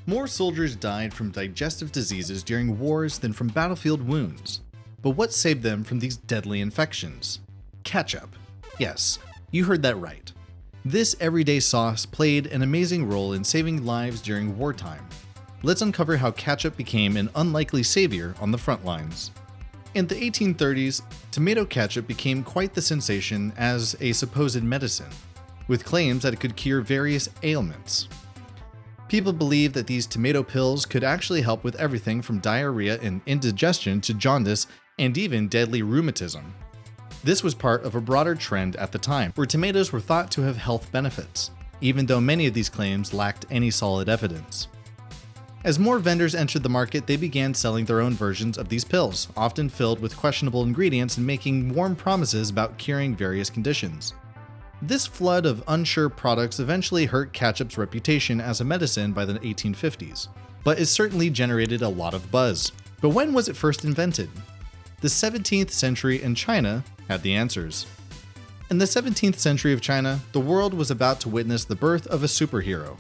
More soldiers died from digestive diseases during wars than from battlefield wounds. But what saved them from these deadly infections? Ketchup. Yes, you heard that right. This everyday sauce played an amazing role in saving lives during wartime. Let's uncover how ketchup became an unlikely savior on the front lines. In the 1830s, tomato ketchup became quite the sensation as a supposed medicine, with claims that it could cure various ailments. People believed that these tomato pills could actually help with everything from diarrhea and indigestion to jaundice and even deadly rheumatism. This was part of a broader trend at the time, where tomatoes were thought to have health benefits, even though many of these claims lacked any solid evidence. As more vendors entered the market, they began selling their own versions of these pills, often filled with questionable ingredients and making warm promises about curing various conditions. This flood of unsure products eventually hurt ketchup's reputation as a medicine by the 1850s, but it certainly generated a lot of buzz. But when was it first invented? The 17th century in China had the answers. In the 17th century of China, the world was about to witness the birth of a superhero.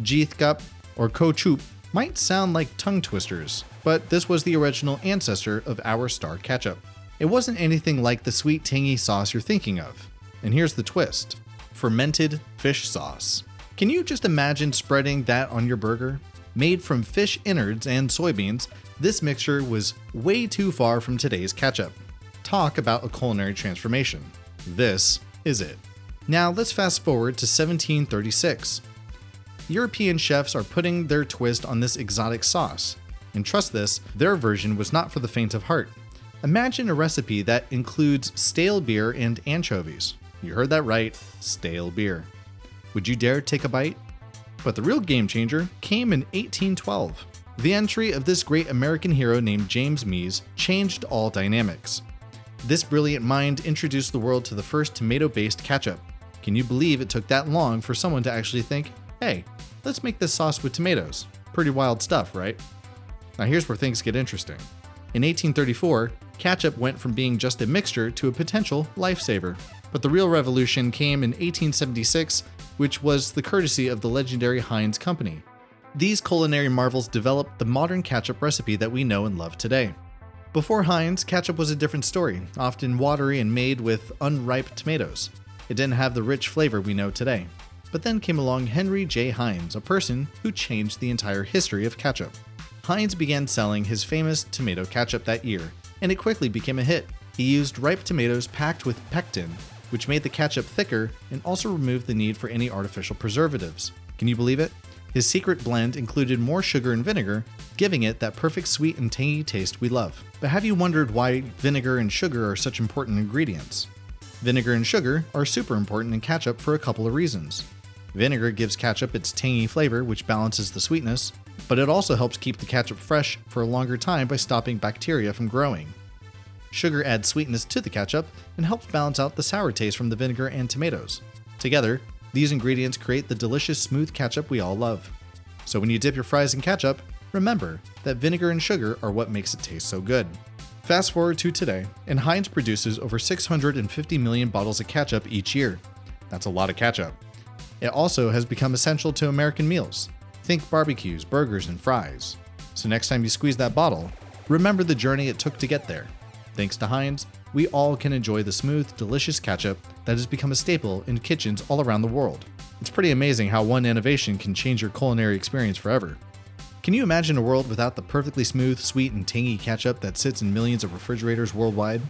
Ketchup or Ketchup might sound like tongue twisters, but this was the original ancestor of our star ketchup. It wasn't anything like the sweet tangy sauce you're thinking of. And here's the twist: fermented fish sauce. Can you just imagine spreading that on your burger? Made from fish innards and soybeans, this mixture was way too far from today's ketchup. Talk about a culinary transformation. This is it. Now let's fast forward to 1736. European chefs are putting their twist on this exotic sauce. And trust this, their version was not for the faint of heart. Imagine a recipe that includes stale beer and anchovies. You heard that right, stale beer. Would you dare take a bite? But the real game changer came in 1812. The entry of this great American hero named James Mees changed all dynamics. This brilliant mind introduced the world to the first tomato-based ketchup. Can you believe it took that long for someone to actually think, hey, let's make this sauce with tomatoes? Pretty wild stuff, right? Now here's where things get interesting. In 1834, ketchup went from being just a mixture to a potential lifesaver. But the real revolution came in 1876, which was the courtesy of the legendary Heinz Company. These culinary marvels developed the modern ketchup recipe that we know and love today. Before Heinz, ketchup was a different story, often watery and made with unripe tomatoes. It didn't have the rich flavor we know today. But then came along Henry J. Heinz, a person who changed the entire history of ketchup. Heinz began selling his famous tomato ketchup that year, and it quickly became a hit. He used ripe tomatoes packed with pectin, which made the ketchup thicker and also removed the need for any artificial preservatives. Can you believe it? His secret blend included more sugar and vinegar, giving it that perfect sweet and tangy taste we love. But have you wondered why vinegar and sugar are such important ingredients? Vinegar and sugar are super important in ketchup for a couple of reasons. Vinegar gives ketchup its tangy flavor, which balances the sweetness, but it also helps keep the ketchup fresh for a longer time by stopping bacteria from growing. Sugar adds sweetness to the ketchup and helps balance out the sour taste from the vinegar and tomatoes. Together, these ingredients create the delicious smooth ketchup we all love. So when you dip your fries in ketchup, remember that vinegar and sugar are what makes it taste so good. Fast forward to today, and Heinz produces over 650 million bottles of ketchup each year. That's a lot of ketchup. It also has become essential to American meals. Think barbecues, burgers, and fries. So next time you squeeze that bottle, remember the journey it took to get there. Thanks to Heinz, we all can enjoy the smooth, delicious ketchup that has become a staple in kitchens all around the world. It's pretty amazing how one innovation can change your culinary experience forever. Can you imagine a world without the perfectly smooth, sweet, and tangy ketchup that sits in millions of refrigerators worldwide?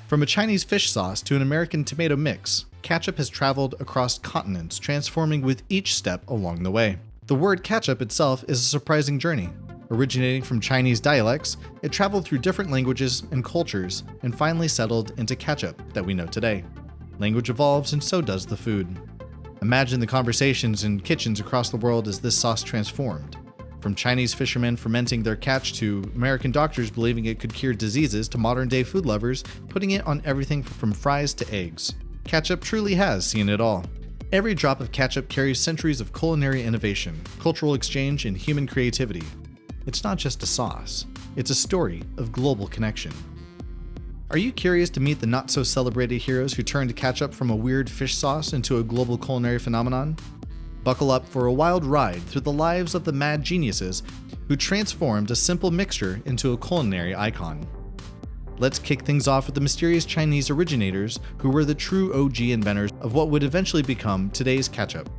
From a Chinese fish sauce to an American tomato mix, ketchup has traveled across continents, transforming with each step along the way. The word ketchup itself is a surprising journey. Originating from Chinese dialects, it traveled through different languages and cultures and finally settled into ketchup that we know today. Language evolves and so does the food. Imagine the conversations in kitchens across the world as this sauce transformed. From Chinese fishermen fermenting their catch to American doctors believing it could cure diseases to modern-day food lovers putting it on everything from fries to eggs. Ketchup truly has seen it all. Every drop of ketchup carries centuries of culinary innovation, cultural exchange, and human creativity. It's not just a sauce, it's a story of global connection. Are you curious to meet the not-so-celebrated heroes who turned ketchup from a weird fish sauce into a global culinary phenomenon? Buckle up for a wild ride through the lives of the mad geniuses who transformed a simple mixture into a culinary icon. Let's kick things off with the mysterious Chinese originators who were the true OG inventors of what would eventually become today's ketchup.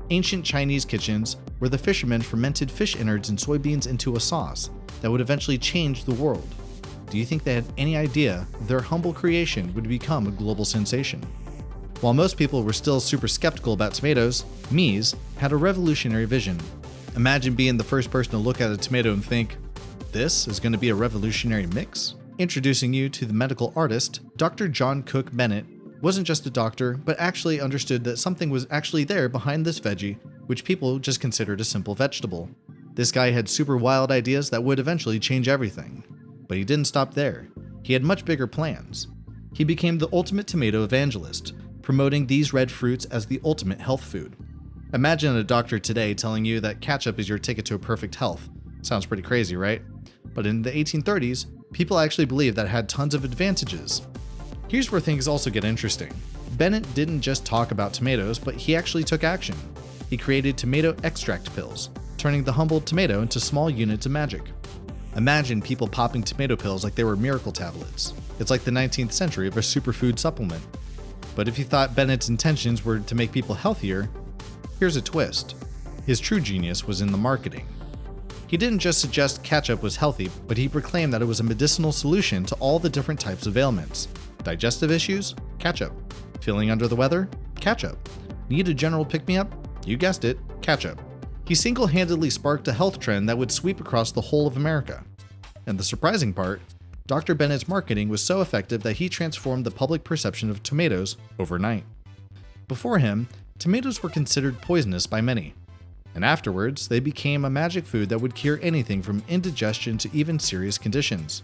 Ancient Chinese kitchens where the fishermen fermented fish innards and soybeans into a sauce that would eventually change the world. Do you think they had any idea their humble creation would become a global sensation? While most people were still super skeptical about tomatoes, Mies had a revolutionary vision. Imagine being the first person to look at a tomato and think, this is going to be a revolutionary mix? Introducing you to the medical artist, Dr. John Cook Bennett wasn't just a doctor, but actually understood that something was actually there behind this veggie, which people just considered a simple vegetable. This guy had super wild ideas that would eventually change everything. But he didn't stop there. He had much bigger plans. He became the ultimate tomato evangelist, promoting these red fruits as the ultimate health food. Imagine a doctor today telling you that ketchup is your ticket to a perfect health. Sounds pretty crazy, right? But in the 1830s, people actually believed that it had tons of advantages. Here's where things also get interesting. Bennett didn't just talk about tomatoes, but he actually took action. He created tomato extract pills, turning the humble tomato into small units of magic. Imagine people popping tomato pills like they were miracle tablets. It's like the 19th century of a superfood supplement. But if you thought Bennett's intentions were to make people healthier, here's a twist. His true genius was in the marketing. He didn't just suggest ketchup was healthy, but he proclaimed that it was a medicinal solution to all the different types of ailments. Digestive issues? Ketchup. Feeling under the weather? Ketchup. Need a general pick-me-up? You guessed it, ketchup. He single-handedly sparked a health trend that would sweep across the whole of America. And the surprising part, Dr. Bennett's marketing was so effective that he transformed the public perception of tomatoes overnight. Before him, tomatoes were considered poisonous by many. And afterwards, they became a magic food that would cure anything from indigestion to even serious conditions.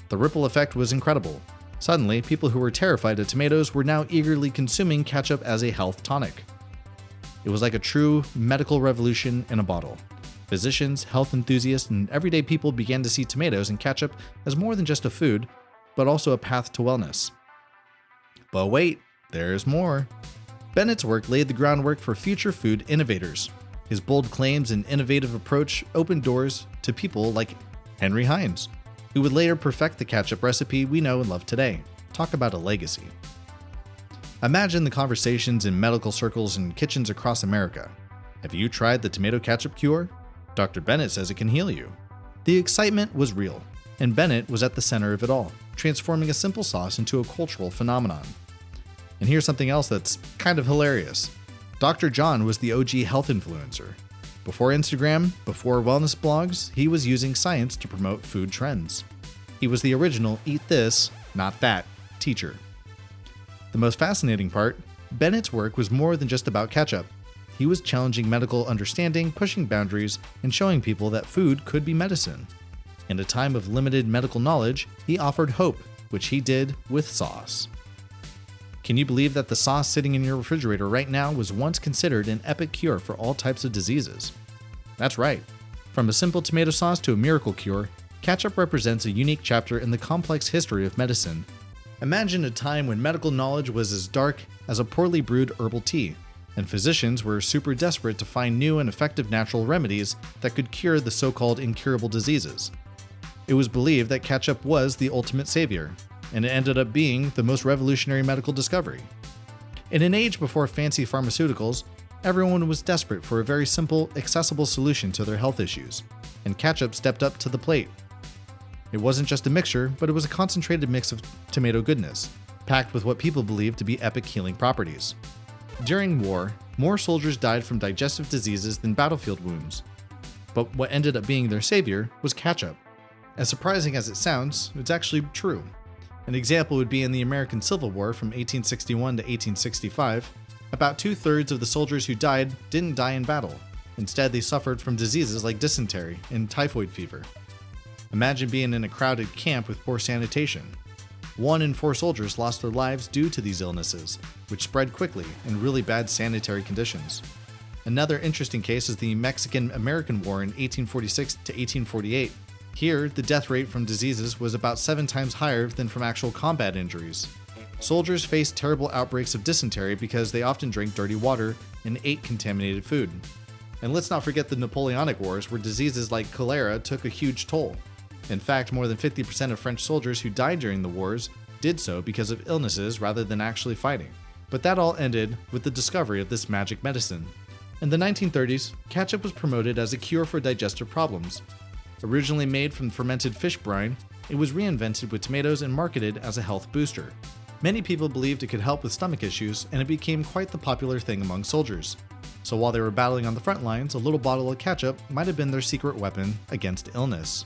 The ripple effect was incredible. Suddenly, people who were terrified of tomatoes were now eagerly consuming ketchup as a health tonic. It was like a true medical revolution in a bottle. Physicians, health enthusiasts, and everyday people began to see tomatoes and ketchup as more than just a food, but also a path to wellness. But wait, there's more. Bennett's work laid the groundwork for future food innovators. His bold claims and innovative approach opened doors to people like Henry Heinz, who would later perfect the ketchup recipe we know and love today. Talk about a legacy. Imagine the conversations in medical circles and kitchens across America. Have you tried the tomato ketchup cure? Dr. Bennett says it can heal you. The excitement was real, and Bennett was at the center of it all, transforming a simple sauce into a cultural phenomenon. And here's something else that's kind of hilarious. Dr. John was the OG health influencer. Before Instagram, before wellness blogs, he was using science to promote food trends. He was the original eat this, not that teacher. The most fascinating part, Bennett's work was more than just about ketchup. He was challenging medical understanding, pushing boundaries, and showing people that food could be medicine. In a time of limited medical knowledge, he offered hope, which he did with sauce. Can you believe that the sauce sitting in your refrigerator right now was once considered an epic cure for all types of diseases? That's right. From a simple tomato sauce to a miracle cure, ketchup represents a unique chapter in the complex history of medicine. Imagine a time when medical knowledge was as dark as a poorly brewed herbal tea, and physicians were super desperate to find new and effective natural remedies that could cure the so-called incurable diseases. It was believed that ketchup was the ultimate savior, and it ended up being the most revolutionary medical discovery. In an age before fancy pharmaceuticals, everyone was desperate for a very simple, accessible solution to their health issues, and ketchup stepped up to the plate. It wasn't just a mixture, but it was a concentrated mix of tomato goodness, packed with what people believed to be epic healing properties. During war, more soldiers died from digestive diseases than battlefield wounds, but what ended up being their savior was ketchup. As surprising as it sounds, it's actually true. An example would be in the American Civil War from 1861 to 1865. About 2/3 of the soldiers who died didn't die in battle. Instead, they suffered from diseases like dysentery and typhoid fever. Imagine being in a crowded camp with poor sanitation. 1 in 4 soldiers lost their lives due to these illnesses, which spread quickly in really bad sanitary conditions. Another interesting case is the Mexican-American War in 1846 to 1848. Here, the death rate from diseases was about 7 times higher than from actual combat injuries. Soldiers faced terrible outbreaks of dysentery because they often drank dirty water and ate contaminated food. And let's not forget the Napoleonic Wars, where diseases like cholera took a huge toll. In fact, more than 50% of French soldiers who died during the wars did so because of illnesses rather than actually fighting. But that all ended with the discovery of this magic medicine. In the 1930s, ketchup was promoted as a cure for digestive problems. Originally made from fermented fish brine, it was reinvented with tomatoes and marketed as a health booster. Many people believed it could help with stomach issues, and it became quite the popular thing among soldiers. So while they were battling on the front lines, a little bottle of ketchup might have been their secret weapon against illness.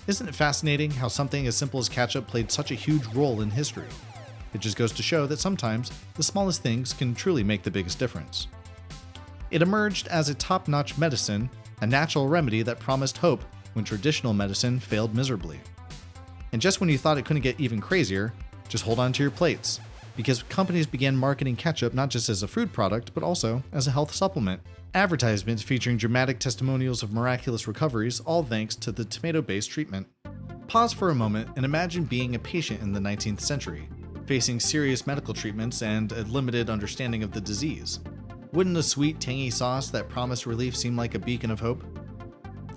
Isn't it fascinating how something as simple as ketchup played such a huge role in history? It just goes to show that sometimes the smallest things can truly make the biggest difference. It emerged as a top-notch medicine, a natural remedy that promised hope when traditional medicine failed miserably. And just when you thought it couldn't get even crazier, just hold on to your plates, because companies began marketing ketchup not just as a food product, but also as a health supplement. Advertisements featuring dramatic testimonials of miraculous recoveries, all thanks to the tomato-based treatment. Pause for a moment and imagine being a patient in the 19th century, facing serious medical treatments and a limited understanding of the disease. Wouldn't a sweet, tangy sauce that promised relief seem like a beacon of hope?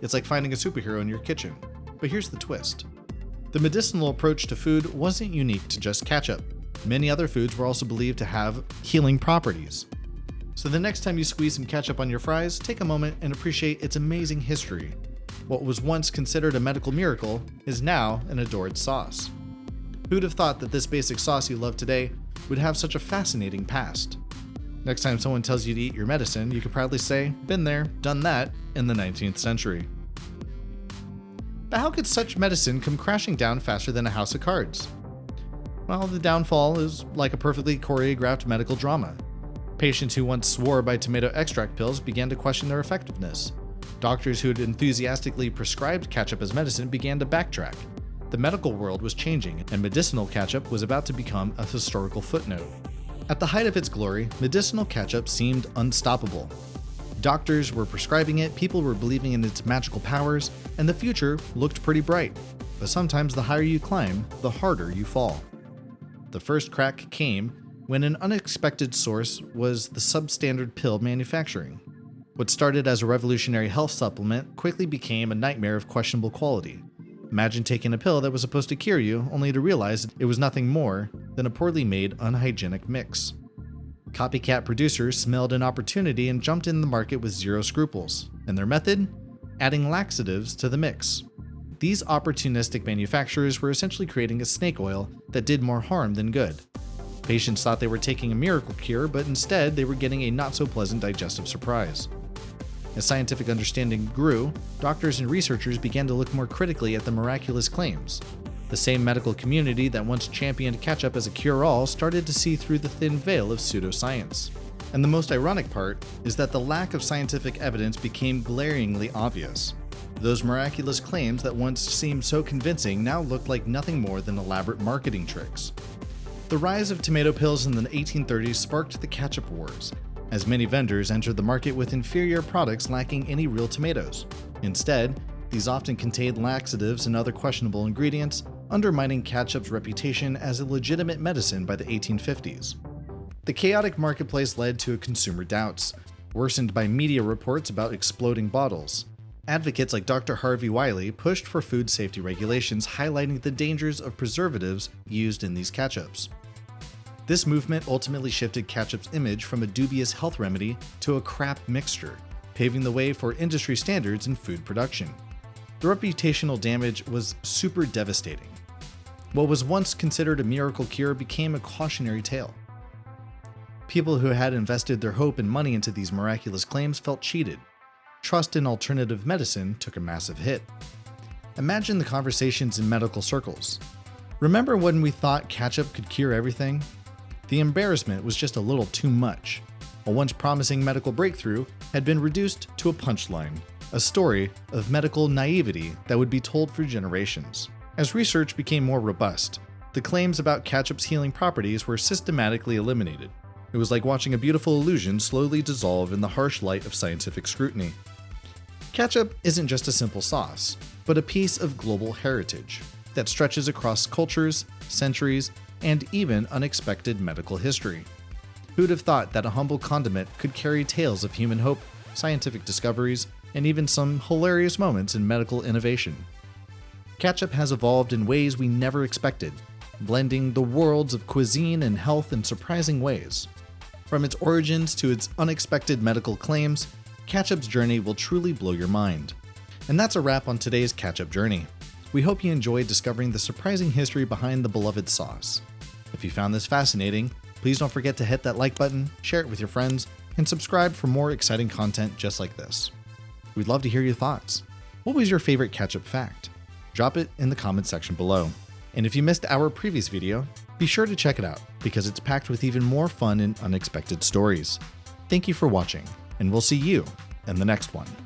It's like finding a superhero in your kitchen. But here's the twist. The medicinal approach to food wasn't unique to just ketchup. Many other foods were also believed to have healing properties. So the next time you squeeze some ketchup on your fries, take a moment and appreciate its amazing history. What was once considered a medical miracle is now an adored sauce. Who'd have thought that this basic sauce you love today would have such a fascinating past? Next time someone tells you to eat your medicine, you can proudly say, "Been there, done that," in the 19th century. But how could such medicine come crashing down faster than a house of cards? Well, the downfall is like a perfectly choreographed medical drama. Patients who once swore by tomato extract pills began to question their effectiveness. Doctors who had enthusiastically prescribed ketchup as medicine began to backtrack. The medical world was changing, and medicinal ketchup was about to become a historical footnote. At the height of its glory, medicinal ketchup seemed unstoppable. Doctors were prescribing it, people were believing in its magical powers, and the future looked pretty bright. But sometimes the higher you climb, the harder you fall. The first crack came when an unexpected source was the substandard pill manufacturing. What started as a revolutionary health supplement quickly became a nightmare of questionable quality. Imagine taking a pill that was supposed to cure you, only to realize it was nothing more than a poorly made, unhygienic mix. Copycat producers smelled an opportunity and jumped in the market with zero scruples. And their method? Adding laxatives to the mix. These opportunistic manufacturers were essentially creating a snake oil that did more harm than good. Patients thought they were taking a miracle cure, but instead they were getting a not-so-pleasant digestive surprise. As scientific understanding grew, doctors and researchers began to look more critically at the miraculous claims. The same medical community that once championed ketchup as a cure-all started to see through the thin veil of pseudoscience. And the most ironic part is that the lack of scientific evidence became glaringly obvious. Those miraculous claims that once seemed so convincing now looked like nothing more than elaborate marketing tricks. The rise of tomato pills in the 1830s sparked the ketchup wars, as many vendors entered the market with inferior products lacking any real tomatoes. Instead, these often contained laxatives and other questionable ingredients, undermining ketchup's reputation as a legitimate medicine by the 1850s. The chaotic marketplace led to consumer doubts, worsened by media reports about exploding bottles. Advocates like Dr. Harvey Wiley pushed for food safety regulations highlighting the dangers of preservatives used in these ketchups. This movement ultimately shifted ketchup's image from a dubious health remedy to a crap mixture, paving the way for industry standards in food production. The reputational damage was super devastating. What was once considered a miracle cure became a cautionary tale. People who had invested their hope and money into these miraculous claims felt cheated. Trust in alternative medicine took a massive hit. Imagine the conversations in medical circles. Remember when we thought ketchup could cure everything? The embarrassment was just a little too much. A once promising medical breakthrough had been reduced to a punchline, a story of medical naivety that would be told for generations. As research became more robust, the claims about ketchup's healing properties were systematically eliminated. It was like watching a beautiful illusion slowly dissolve in the harsh light of scientific scrutiny. Ketchup isn't just a simple sauce, but a piece of global heritage that stretches across cultures, centuries, and even unexpected medical history. Who'd have thought that a humble condiment could carry tales of human hope, scientific discoveries, and even some hilarious moments in medical innovation? Ketchup has evolved in ways we never expected, blending the worlds of cuisine and health in surprising ways. From its origins to its unexpected medical claims, Ketchup's journey will truly blow your mind. And that's a wrap on today's Ketchup journey. We hope you enjoyed discovering the surprising history behind the beloved sauce. If you found this fascinating, please don't forget to hit that like button, share it with your friends, and subscribe for more exciting content just like this. We'd love to hear your thoughts. What was your favorite ketchup fact? Drop it in the comments section below. And if you missed our previous video, be sure to check it out because it's packed with even more fun and unexpected stories. Thank you for watching, and we'll see you in the next one.